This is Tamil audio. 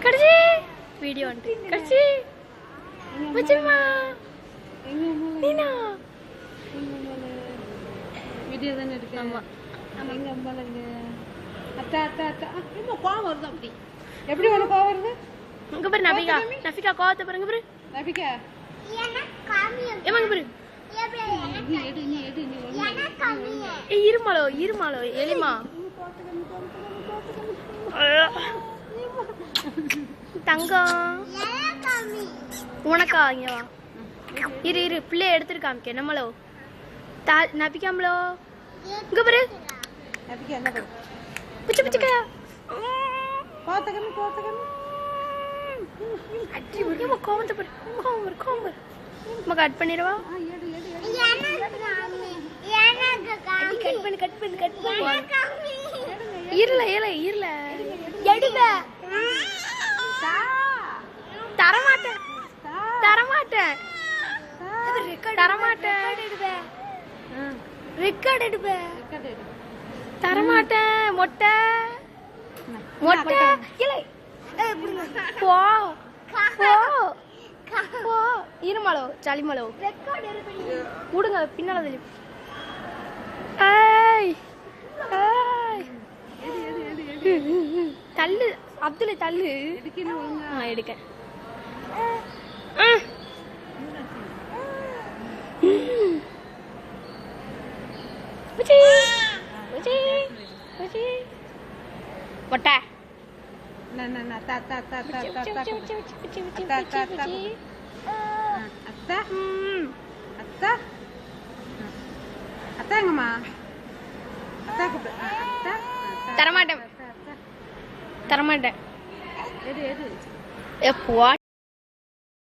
கடிச்சி வீடியோ வந்து கடிச்சி வச்சுமா நீனா வீடியோ தானே இருக்கு. ஆமா எங்க அம்மால இங்க அத்தா அத்தா அத்தா ரொம்ப கோவம் வருது. அப்படி எப்படி உனக்கு கோவம் வருது? இங்க பாரு நபிகா நபிகா கோவத்தை பாருங்க பாரு நபிகா ஏமா இங்க பாரு இருமாலோ இருமாலோ எலிமா தங்கம் உனக்கா இங்க வா இரு இரு பிள்ளைய எடுத்துட்டு காமிக்க நம்மளோ நபிக்காமலோ இங்க பாரு நபிகா என்ன பண்ணு பிச்சு பிச்சுக்கா பாத்தகமி அடி உரிமா கோவத்தை பாரு கோவம் பாரு அம்மா கட் பண்ணிடுவா கட் பண்ணு இருல எடுங்க தரமாட்டேன் ரெக்கார்ட் எடுப்பேன் தரமாட்டேன் மொட்டை இல்லை போ இருமாலோ சளிமாலோ விடுங்க பின்னால தள்ளு அப்துல்ல தள்ளு எடுக்க மொட்டை தரமாட்டேன் எப்போ